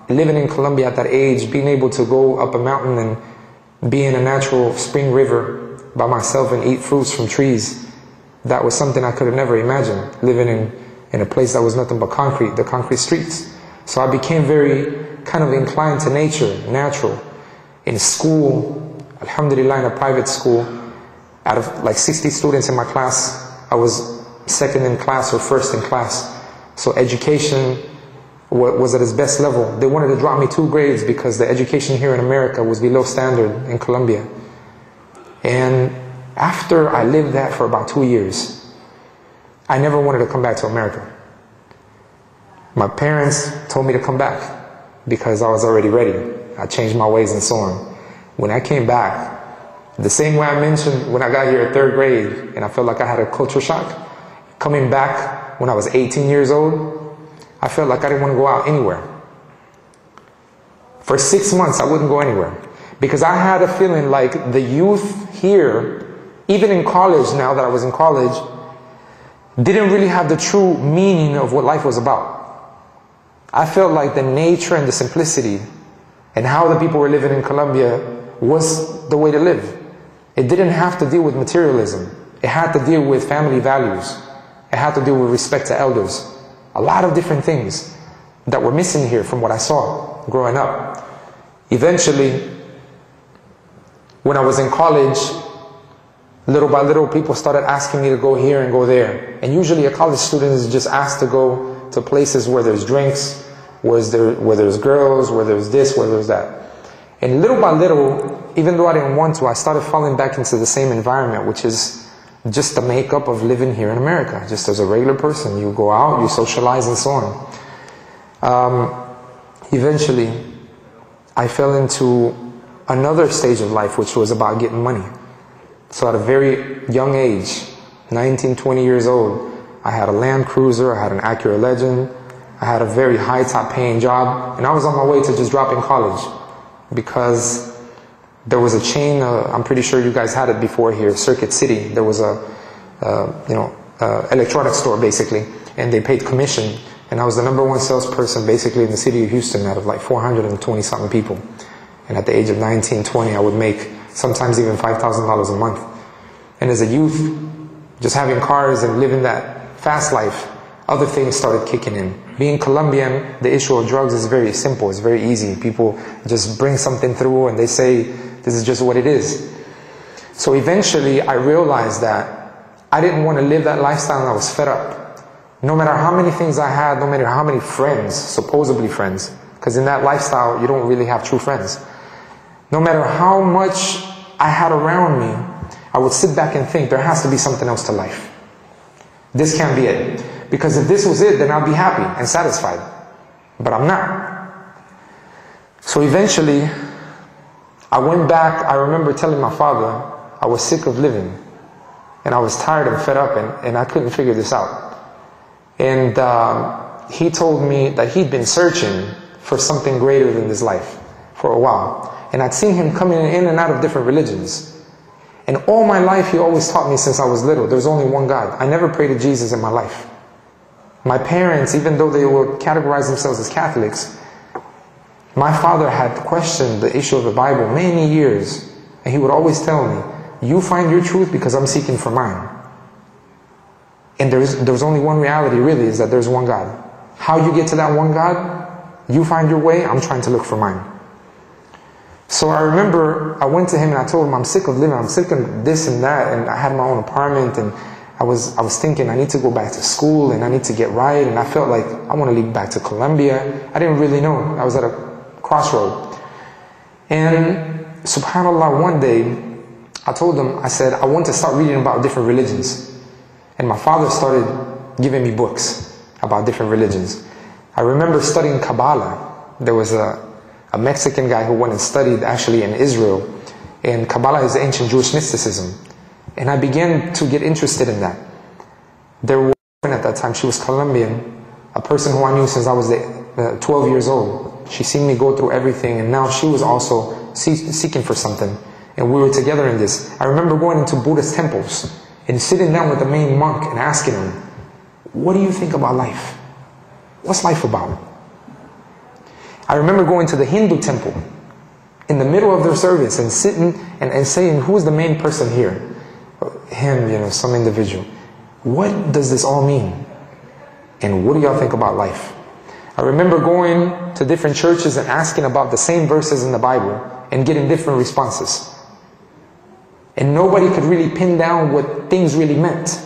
Speaker 2: living in Colombia at that age, being able to go up a mountain and be in a natural spring river by myself and eat fruits from trees, that was something I could have never imagined, living in a place that was nothing but concrete, the concrete streets. So I became very kind of inclined to nature, natural. In school, alhamdulillah, in a private school, out of like 60 students in my class, I was second in class or first in class. So education was at its best level. They wanted to drop me 2 grades because the education here in America was below standard in Colombia. And after I lived that for about 2 years, I never wanted to come back to America. My parents told me to come back because I was already ready. I changed my ways and so on. When I came back, the same way I mentioned when I got here at 3rd grade and I felt like I had a culture shock, coming back when I was 18 years old, I felt like I didn't want to go out anywhere. For 6 months, I wouldn't go anywhere because I had a feeling like the youth here, even in college, now that I was in college, didn't really have the true meaning of what life was about. I felt like the nature and the simplicity and how the people were living in Colombia was the way to live. It didn't have to deal with materialism. It had to deal with family values. It had to deal with respect to elders. A lot of different things that were missing here from what I saw growing up. Eventually, when I was in college, Little by little, people started asking me to go here and go there. And usually a college student is just asked to go to places where there's drinks, where there's girls, where there's this, where there's that. And little by little, even though I didn't want to, I started falling back into the same environment, which is just the makeup of living here in America. Just as a regular person, you go out, you socialize, and so on. Eventually, I fell into another stage of life, which was about getting money. So at a very young age, 19, 20 years old, I had a Land Cruiser, I had an Acura Legend, I had a very high top paying job, and I was on my way to just dropping college because there was a chain, I'm pretty sure you guys had it before here, Circuit City. There was a electronics store basically, and they paid commission, and I was the #1 salesperson basically in the city of Houston out of like 420 something people. And at the age of 19, 20, I would make sometimes even $5,000 a month. And as a youth, just having cars and living that fast life, other things started kicking in. Being Colombian, the issue of drugs is very simple, it's very easy. People just bring something through and they say, this is just what it is. So eventually I realized that I didn't want to live that lifestyle and I was fed up. No matter how many things I had, no matter how many friends, supposedly friends, because in that lifestyle you don't really have true friends. No matter how much I had around me, I would sit back and think there has to be something else to life. This can't be it. Because if this was it, then I'd be happy and satisfied. But I'm not. So eventually, I went back. I remember telling my father I was sick of living. And I was tired and fed up and I couldn't figure this out. And he told me that he'd been searching for something greater than this life for a while. And I'd seen him coming in and out of different religions. And all my life, he always taught me since I was little, there's only one God. I never prayed to Jesus in my life. My parents, even though they would categorize themselves as Catholics, my father had questioned the issue of the Bible many years. And he would always tell me, you find your truth because I'm seeking for mine. And there's only one reality really, is that there's one God. How you get to that one God, you find your way, I'm trying to look for mine. So I remember I went to him and I told him I'm sick of living, I'm sick of this and that, and I had my own apartment and I was thinking I need to go back to school and I need to get right, and I felt like I want to leave back to Colombia. I didn't really know. I was at a crossroad. And subhanAllah, one day I told him, I said, I want to start reading about different religions. And my father started giving me books about different religions. I remember studying Kabbalah. There was a Mexican guy who went and studied actually in Israel, and Kabbalah is ancient Jewish mysticism, and I began to get interested in that. There was a woman at that time, she was Colombian, a person who I knew since I was 12 years old. She seen me go through everything, and now she was also seeking for something, and we were together in this. I remember going into Buddhist temples and sitting down with the main monk and asking him, what do you think about life? What's life about? I remember going to the Hindu temple in the middle of their service and sitting and saying, who's the main person here? Him, some individual. What does this all mean? And what do y'all think about life? I remember going to different churches and asking about the same verses in the Bible and getting different responses. And nobody could really pin down what things really meant.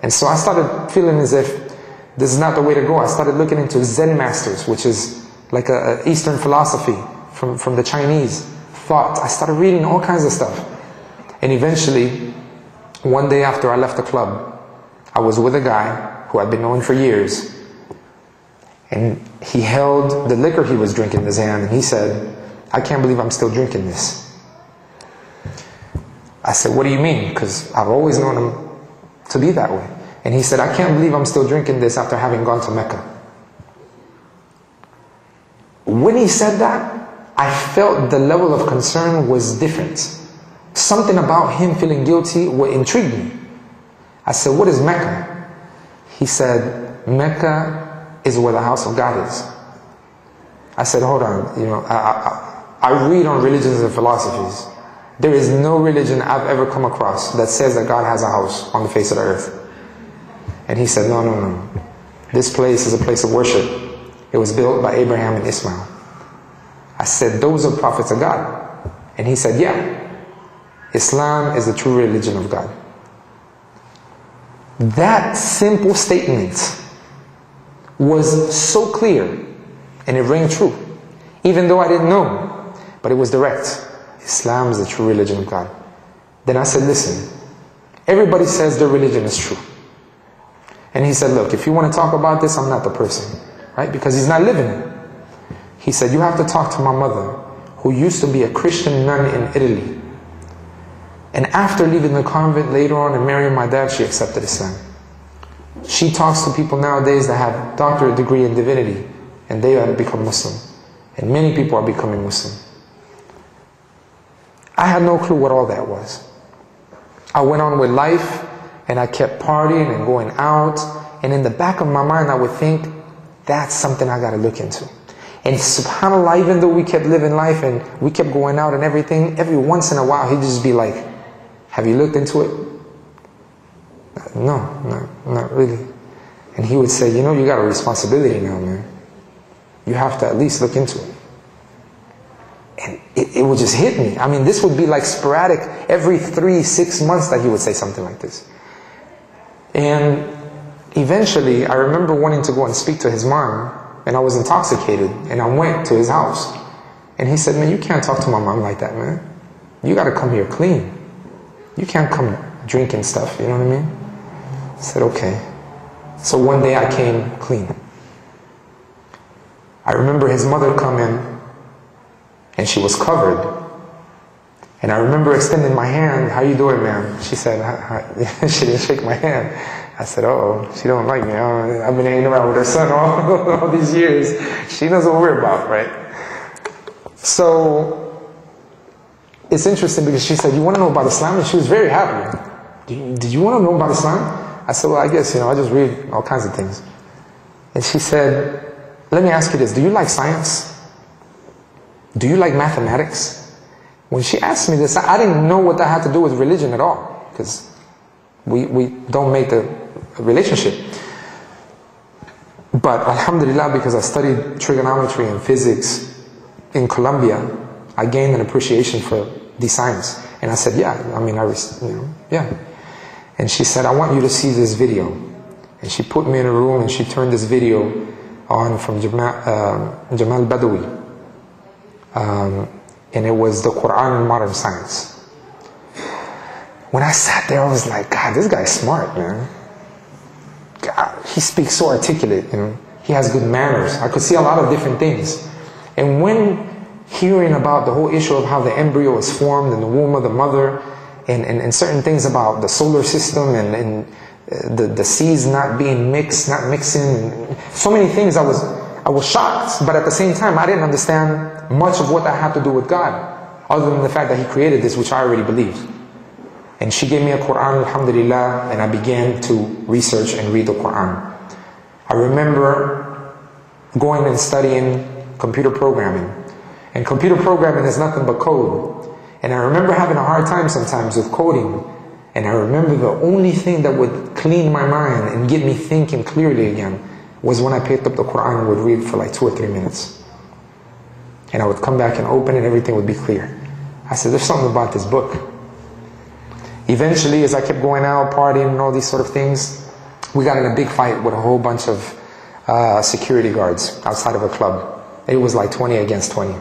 Speaker 2: And so I started feeling as if this is not the way to go. I started looking into Zen masters, which is like a Eastern philosophy from the Chinese thought. I started reading all kinds of stuff. And eventually, one day after I left the club, I was with a guy who I'd been knowing for years. And he held the liquor he was drinking in his hand, and he said, I can't believe I'm still drinking this. I said, what do you mean? Because I've always known him to be that way. And he said, I can't believe I'm still drinking this after having gone to Mecca. When he said that, I felt the level of concern was different. Something about him feeling guilty would intrigue me. I said, what is Mecca? He said, Mecca is where the house of God is. I said, hold on, I read on religions and philosophies. There is no religion I've ever come across that says that God has a house on the face of the earth. And he said, no. This place is a place of worship. It was built by Abraham and Ismail. I said, those are prophets of God. And he said, yeah. Islam is the true religion of God. That simple statement was so clear, and it rang true, even though I didn't know, but it was direct. Islam is the true religion of God. Then I said, listen, everybody says their religion is true. And he said, look, if you want to talk about this, I'm not the person, right? Because he's not living it. He said, you have to talk to my mother, who used to be a Christian nun in Italy. And after leaving the convent later on and marrying my dad, she accepted Islam. She talks to people nowadays that have doctorate degree in divinity, and they have become Muslim. And many people are becoming Muslim. I had no clue what all that was. I went on with life, and I kept partying and going out, and in the back of my mind I would think, that's something I got to look into. And subhanAllah, even though we kept living life and we kept going out and everything, every once in a while he'd just be like, have you looked into it? No, not really. And he would say, you know, you got a responsibility now, man. You have to at least look into it. And it would just hit me. I mean, this would be like sporadic every 3-6 months that he would say something like this. And eventually, I remember wanting to go and speak to his mom, and I was intoxicated, and I went to his house. And he said, man, you can't talk to my mom like that, man. You got to come here clean. You can't come drinking stuff, you know what I mean? I said, okay. So one day I came clean. I remember his mother coming, and she was covered. And I remember extending my hand. How you doing, ma'am? She said, hi. She didn't shake my hand. I said, uh-oh, she don't like me. I've been hanging around with her son all these years. She knows what we're about, right? So, it's interesting because she said, you want to know about Islam? And she was very happy. Did you want to know about Islam? I said, well, I guess, I just read all kinds of things. And she said, let me ask you this. Do you like science? Do you like mathematics? When she asked me this, I didn't know what that had to do with religion at all, because we don't make the relationship. But alhamdulillah, because I studied trigonometry and physics in Colombia, I gained an appreciation for these science. And I said, yeah, yeah. And she said, I want you to see this video. And she put me in a room and she turned this video on from Jamal Badawi. And it was the Quran and modern science. When I sat there, I was like, God, this guy's smart, man. God, he speaks so articulate, he has good manners. I could see a lot of different things. And when hearing about the whole issue of how the embryo is formed in the womb of the mother, and certain things about the solar system and the seas not being mixed, not mixing, so many things, I was shocked. But at the same time, I didn't understand much of what that had to do with God, other than the fact that He created this, which I already believed. And she gave me a Quran, alhamdulillah, and I began to research and read the Quran. I remember going and studying computer programming. And computer programming is nothing but code. And I remember having a hard time sometimes with coding. And I remember the only thing that would clean my mind and get me thinking clearly again was when I picked up the Quran and would read for like 2 or 3 minutes. And I would come back and open it, everything would be clear. I said, there's something about this book. Eventually, as I kept going out, partying and all these sort of things, we got in a big fight with a whole bunch of security guards outside of a club. It was like 20 against 20.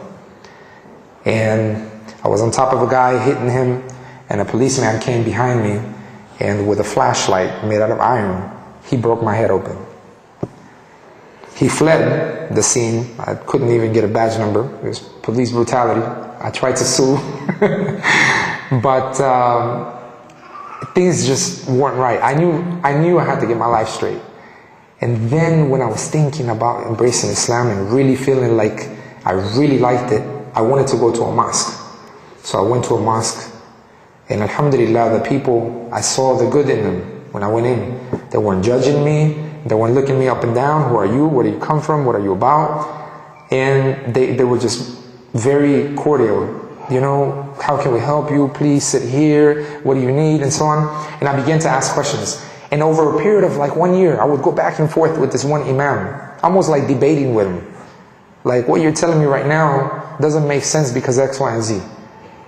Speaker 2: And I was on top of a guy hitting him, and a policeman came behind me, and with a flashlight made out of iron, he broke my head open. He fled the scene. I couldn't even get a badge number. It was police brutality. I tried to sue. But things just weren't right. I knew I had to get my life straight. And then when I was thinking about embracing Islam and really feeling like I really liked it, I wanted to go to a mosque. So I went to a mosque, and alhamdulillah, the people, I saw the good in them when I went in. They weren't judging me. They weren't looking me up and down. Who are you? Where do you come from? What are you about? And they were just very cordial. How can we help you? Please sit here. What do you need? And so on. And I began to ask questions. And over a period of like 1 year, I would go back and forth with this one imam, almost like debating with him. Like, what you're telling me right now doesn't make sense because X, Y, and Z.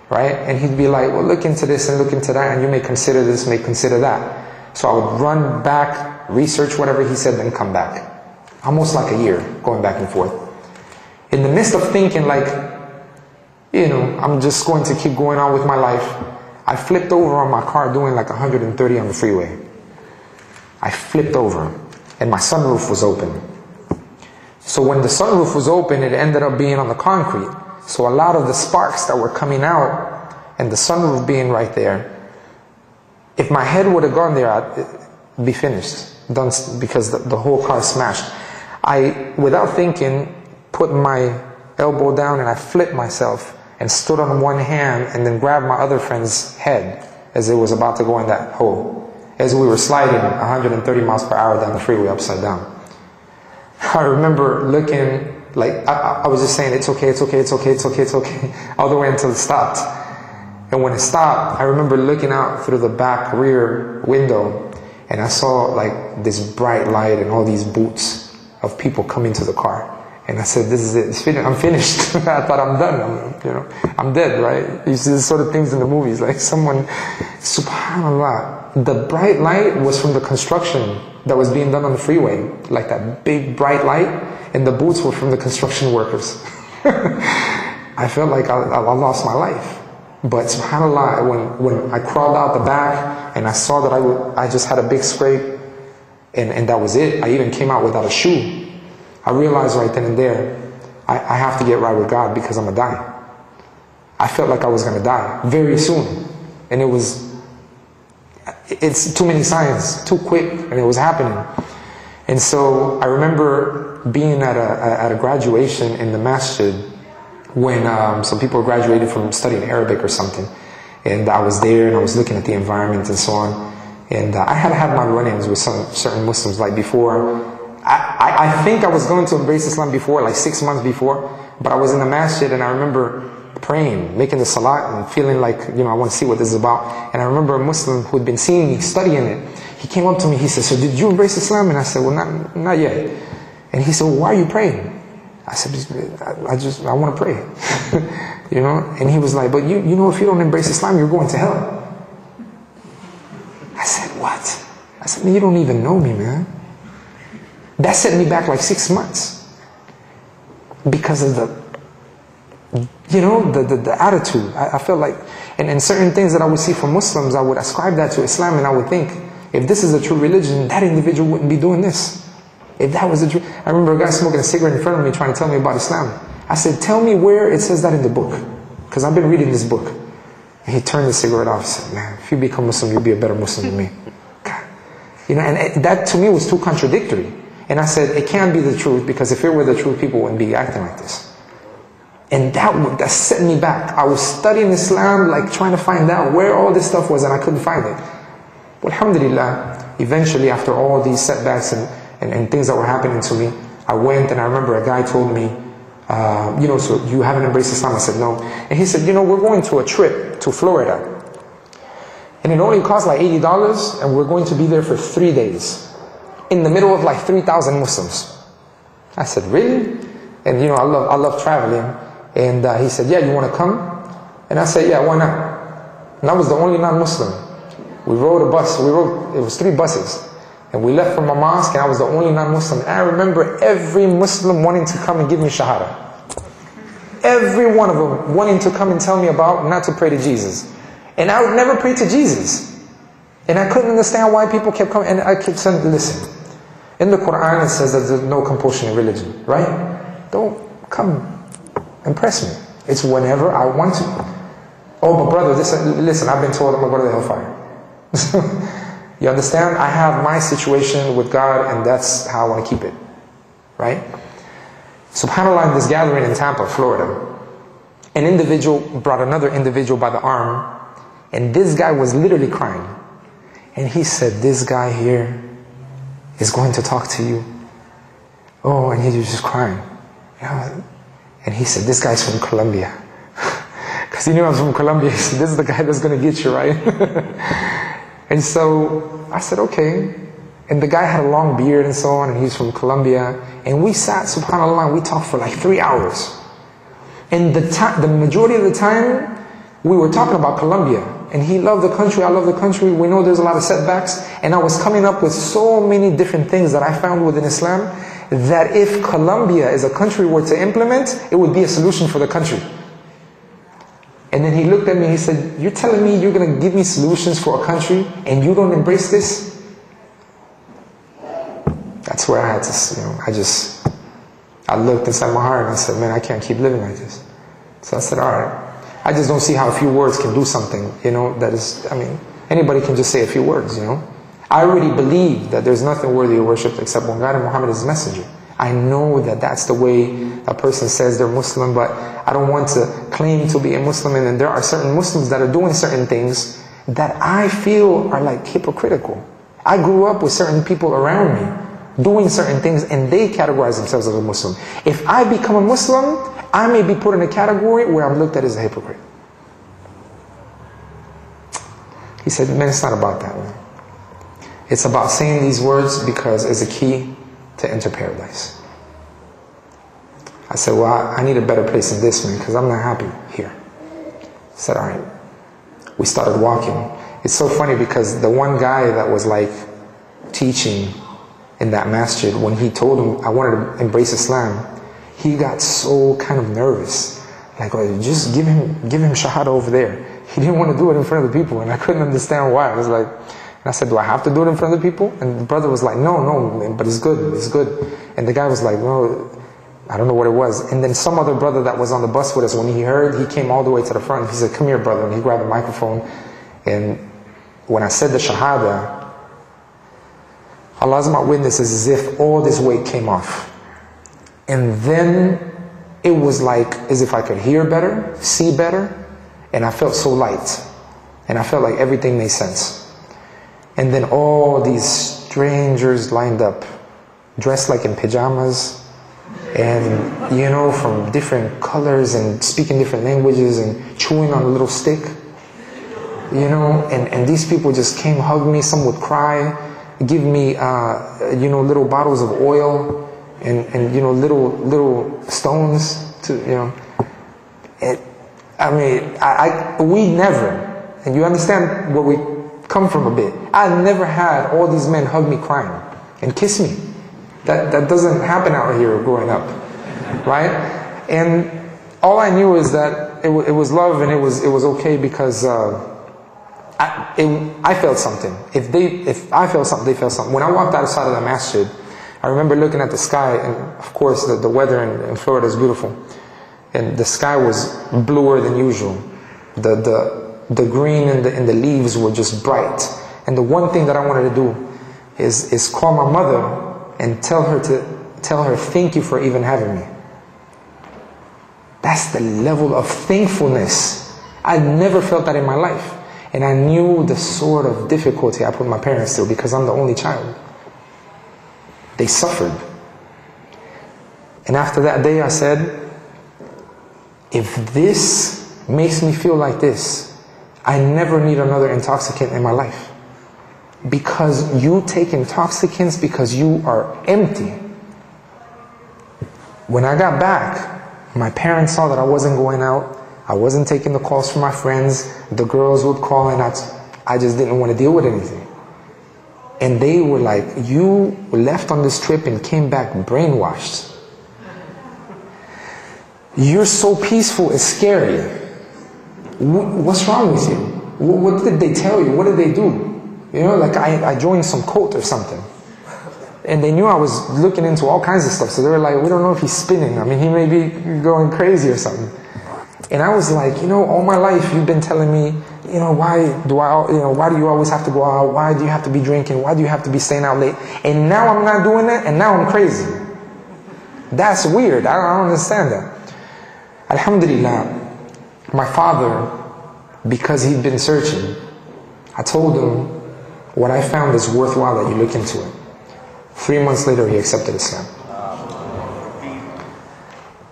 Speaker 2: right? And he'd be like, well, look into this and look into that, and you may consider this, may consider that. So I would run back, research whatever he said, then come back. Almost like a year, going back and forth. In the midst of thinking like, you know, I'm just going to keep going on with my life, I flipped over on my car doing like 130 on the freeway. I flipped over, and my sunroof was open. So when the sunroof was open, it ended up being on the concrete. So a lot of the sparks that were coming out, and the sunroof being right there, if my head would have gone there, I'd be finished, done, because the whole car smashed. I, without thinking, put my elbow down and I flipped myself and stood on one hand and then grabbed my other friend's head as it was about to go in that hole, as we were sliding 130 miles per hour down the freeway upside down. I remember looking, like, I was just saying, it's okay, it's okay, it's okay, it's okay, it's okay, all the way until it stopped. And when it stopped, I remember looking out through the back rear window, and I saw like this bright light and all these boots of people coming to the car. And I said, this is it, it's finished. I'm finished. I thought I'm done, I'm dead, right? You see this sort of things in the movies, like someone, subhanAllah, the bright light was from the construction that was being done on the freeway, like that big bright light, and the boots were from the construction workers. I felt like I lost my life. But subhanAllah, when I crawled out the back and I saw that I just had a big scrape, and that was it. I even came out without a shoe. I realized right then and there, I have to get right with God because I'm going to die. I felt like I was going to die very soon. And it's too many signs, too quick, and it was happening. And so I remember being at a graduation in the masjid when some people graduated from studying Arabic or something. And I was there and I was looking at the environment and so on. And I had had my run-ins with some certain Muslims like before. I think I was going to embrace Islam before, like 6 months before, but I was in the masjid and I remember praying, making the salat and feeling like, I want to see what this is about. And I remember a Muslim who had been seeing me studying it. He came up to me, he said, so did you embrace Islam? And I said, well, not yet. And he said, well, why are you praying? I said, I want to pray. And he was like, but you know, if you don't embrace Islam, you're going to hell. I said, what? I said, man, you don't even know me, man. That set me back like 6 months because of the attitude. I felt like, and certain things that I would see from Muslims, I would ascribe that to Islam, and I would think, if this is a true religion, that individual wouldn't be doing this. If that was a true, I remember a guy smoking a cigarette in front of me trying to tell me about Islam. I said, tell me where it says that in the book, because I've been reading this book. And he turned the cigarette off and said, man, if you become Muslim, you'll be a better Muslim than me. God. And that to me was too contradictory. And I said, it can't be the truth, because if it were the truth, people wouldn't be acting like this. And that set me back. I was studying Islam, like trying to find out where all this stuff was, and I couldn't find it. But alhamdulillah, eventually after all these setbacks and things that were happening to me, I went, and I remember a guy told me, so you haven't embraced Islam? I said, no. And he said, we're going to a trip to Florida. And it only costs like $80, and we're going to be there for 3 days. In the middle of like 3,000 Muslims. I said, really? And I love traveling. And he said, yeah, you want to come? And I said, yeah, why not? And I was the only non-Muslim. We rode a bus. It was 3 buses. And we left from a mosque, and I was the only non-Muslim. And I remember every Muslim wanting to come and give me shahada. Every one of them wanting to come and tell me about not to pray to Jesus. And I would never pray to Jesus. And I couldn't understand why people kept coming. And I kept saying, listen, in the Quran it says that there's no compulsion in religion, right? Don't come impress me. It's whenever I want to. Oh, but brother, listen, I've been told I'm going to go to the hellfire. You understand? I have my situation with God, and that's how I want to keep it. Right? SubhanAllah, in this gathering in Tampa, Florida, an individual brought another individual by the arm, and this guy was literally crying. And he said, this guy here is going to talk to you. Oh, and he was just crying. And he said, this guy's from Colombia. Because he knew I was from Colombia. He said, this is the guy that's going to get you, right? And so I said, okay. And the guy had a long beard and so on, and he's from Colombia. And we sat, subhanAllah, and we talked for like 3 hours. And the majority of the time, we were talking about Colombia, and he loved the country, I love the country, we know there's a lot of setbacks, and I was coming up with so many different things that I found within Islam, that if Colombia as a country were to implement, it would be a solution for the country. And then he looked at me, he said, you're telling me you're going to give me solutions for a country, and you don't embrace this? That's where I had to, I looked inside my heart and I said, man, I can't keep living like this. So I said, all right. I just don't see how a few words can do something, that is, anybody can just say a few words, I already believe that there's nothing worthy of worship except one God, and Muhammad is his messenger. I know that that's the way a person says they're Muslim, but I don't want to claim to be a Muslim, and then there are certain Muslims that are doing certain things that I feel are like hypocritical. I grew up with certain people around me doing certain things, and they categorize themselves as a Muslim. If I become a Muslim, I may be put in a category where I'm looked at as a hypocrite. He said, man, it's not about that, man. It's about saying these words because it's a key to enter paradise. I said, well, I need a better place than this, man, because I'm not happy here. He said, all right. We started walking. It's so funny because the one guy that was like teaching in that masjid, when he told him I wanted to embrace Islam, he got so kind of nervous. Like, oh, just give him shahada over there. He didn't want to do it in front of the people, and I couldn't understand why. I was like, and I said, do I have to do it in front of the people? And the brother was like, no, but it's good. And the guy was like, no, I don't know what it was. And then some other brother that was on the bus with us, when he heard, he came all the way to the front. He said, come here, brother. And he grabbed the microphone. And when I said the shahada, Allah is my witness, is as if all this weight came off. And then it was like as if I could hear better, see better, and I felt so light. And I felt like everything made sense. And then all these strangers lined up, dressed like in pajamas, and from different colors and speaking different languages and chewing on a little stick. And these people just came, hugged me, some would cry, give me little bottles of oil and little stones to we never, and you understand where we come from a bit. I never had all these men hug me crying and kiss me. That doesn't happen out here growing up, right? And all I knew is that it was love, and it was okay because I felt something. If I felt something, they felt something. When I walked outside of the masjid, I remember looking at the sky, and of course the weather in Florida is beautiful, and the sky was bluer than usual. The green and the leaves were just bright. And the one thing that I wanted to do is call my mother and tell her thank you for even having me. That's the level of thankfulness. I never felt that in my life. And I knew the sort of difficulty I put my parents through because I'm the only child. They suffered. And after that day I said, if this makes me feel like this, I never need another intoxicant in my life. Because you take intoxicants because you are empty. When I got back, my parents saw that I wasn't going out. I wasn't taking the calls from my friends. The girls would call, and I just didn't want to deal with anything. And they were like, you left on this trip and came back brainwashed. You're so peaceful, it's scary. What's wrong with you? What did they tell you? What did they do? Like I joined some cult or something. And they knew I was looking into all kinds of stuff. So they were like, we don't know if he's spinning. He may be going crazy or something. And I was like, all my life you've been telling me, why do you always have to go out? Why do you have to be drinking? Why do you have to be staying out late? And now I'm not doing that, and now I'm crazy. That's weird. I don't understand that. Alhamdulillah, my father, because he'd been searching, I told him, what I found is worthwhile that you look into it. 3 months later, he accepted Islam.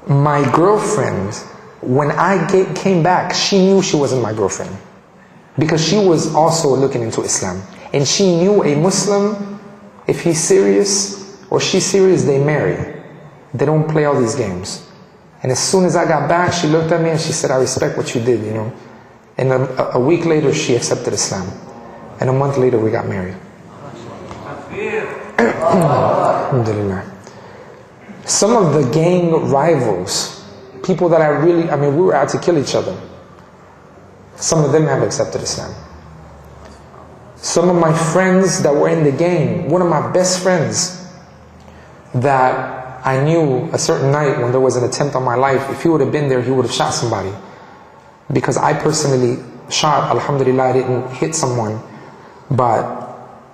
Speaker 2: My girlfriend, when I came back, she knew she wasn't my girlfriend. Because she was also looking into Islam. And she knew a Muslim, if he's serious or she's serious, they marry. They don't play all these games. And as soon as I got back, she looked at me and she said, I respect what you did, And a week later, she accepted Islam. And a month later, we got married. Alhamdulillah. Some of the gang rivals, people that we were out to kill each other, some of them have accepted Islam. Some of my friends that were in the gang, one of my best friends that I knew a certain night when there was an attempt on my life, if he would have been there, he would have shot somebody. Because I personally shot, alhamdulillah, I didn't hit someone, but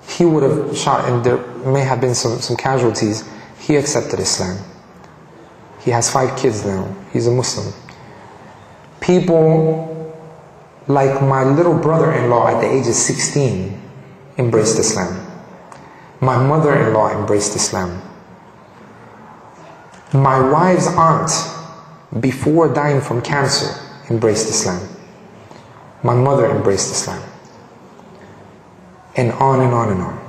Speaker 2: he would have shot and there may have been some casualties. He accepted Islam. He has 5 kids now. He's a Muslim. People like my little brother-in-law at the age of 16 embraced Islam. My mother-in-law embraced Islam. My wife's aunt, before dying from cancer, embraced Islam. My mother embraced Islam. And on and on and on.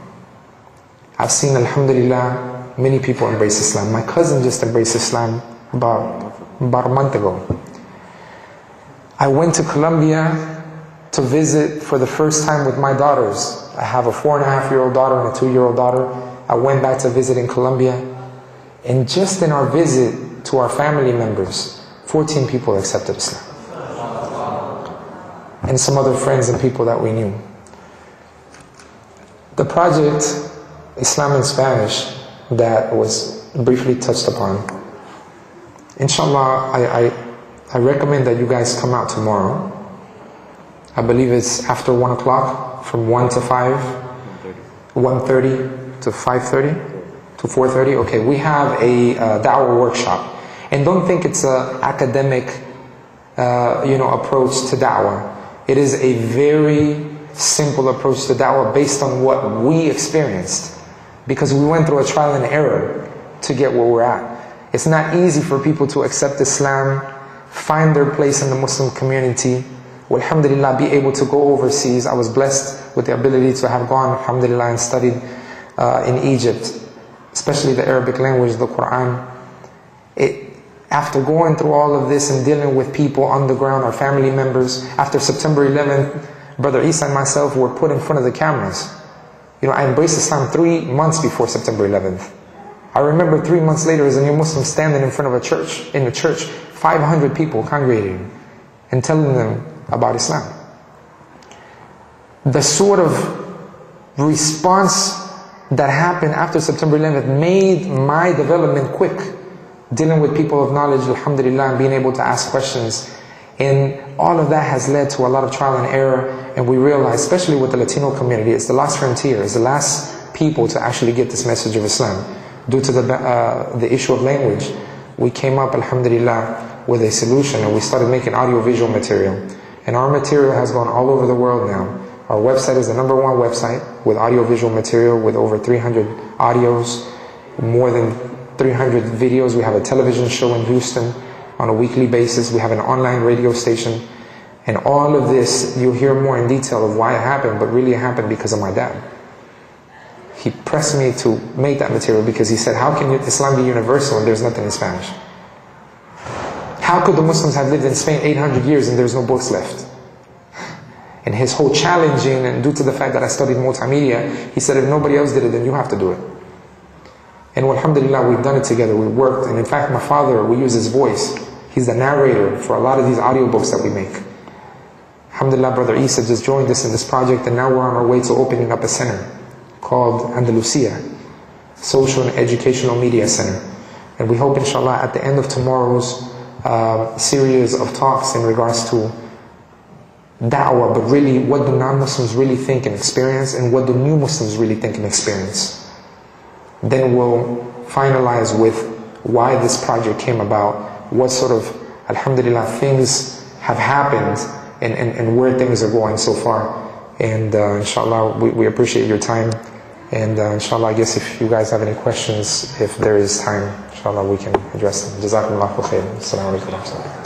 Speaker 2: I've seen, alhamdulillah, many people embrace Islam. My cousin just embraced Islam about a month ago. I went to Colombia to visit for the first time with my daughters. I have a 4.5-year-old daughter and a 2-year-old daughter. I went back to visit in Colombia. And just in our visit to our family members, 14 people accepted Islam. And some other friends and people that we knew. The project, Islam in Spanish, that was briefly touched upon, inshallah, I recommend that you guys come out tomorrow. I believe it's after 1 o'clock, from 1 to 5, 1:30 to 5:30 to 4:30. Okay, we have a da'wah workshop. And don't think it's an academic approach to da'wah. It is a very simple approach to da'wah based on what we experienced. Because we went through a trial and error to get where we're at. It's not easy for people to accept Islam, find their place in the Muslim community, alhamdulillah, be able to go overseas. I was blessed with the ability to have gone, alhamdulillah, and studied in Egypt, especially the Arabic language, the Quran. After going through all of this and dealing with people on the ground, our family members, after September 11th, Brother Isa and myself were put in front of the cameras. I embraced Islam 3 months before September 11th. I remember 3 months later as a new Muslim standing in front of in a church, 500 people congregating and telling them about Islam. The sort of response that happened after September 11th made my development quick. Dealing with people of knowledge, alhamdulillah, and being able to ask questions. And all of that has led to a lot of trial and error. And we realize, especially with the Latino community, it's the last frontier. It's the last people to actually get this message of Islam. Due to the issue of language, we came up, alhamdulillah, with a solution. And we started making audio-visual material. And our material has gone all over the world now. Our website is the #1 website with audio-visual material with over 300 audios, more than 300 videos. We have a television show in Houston on a weekly basis. We have an online radio station. And all of this, you'll hear more in detail of why it happened, but really it happened because of my dad. He pressed me to make that material because he said, how can Islam be universal and there's nothing in Spanish? How could the Muslims have lived in Spain 800 years and there's no books left? And his whole challenging, and due to the fact that I studied multimedia, he said, if nobody else did it, then you have to do it. And alhamdulillah, we've done it together, we worked. And in fact, my father, we use his voice. He's the narrator for a lot of these audiobooks that we make. Alhamdulillah, Brother Isa just joined us in this project, and now we're on our way to opening up a center called Andalusia, Social and Educational Media Center. And we hope, inshallah, at the end of tomorrow's series of talks in regards to da'wah, but really what do non-Muslims really think and experience, and what do new Muslims really think and experience. Then we'll finalize with why this project came about, what sort of, alhamdulillah, things have happened, and where things are going so far. And inshallah, we appreciate your time. And inshallah, I guess if you guys have any questions, if there is time, inshallah, we can address them. Jazakumullahu khairan. Assalamu alaikum.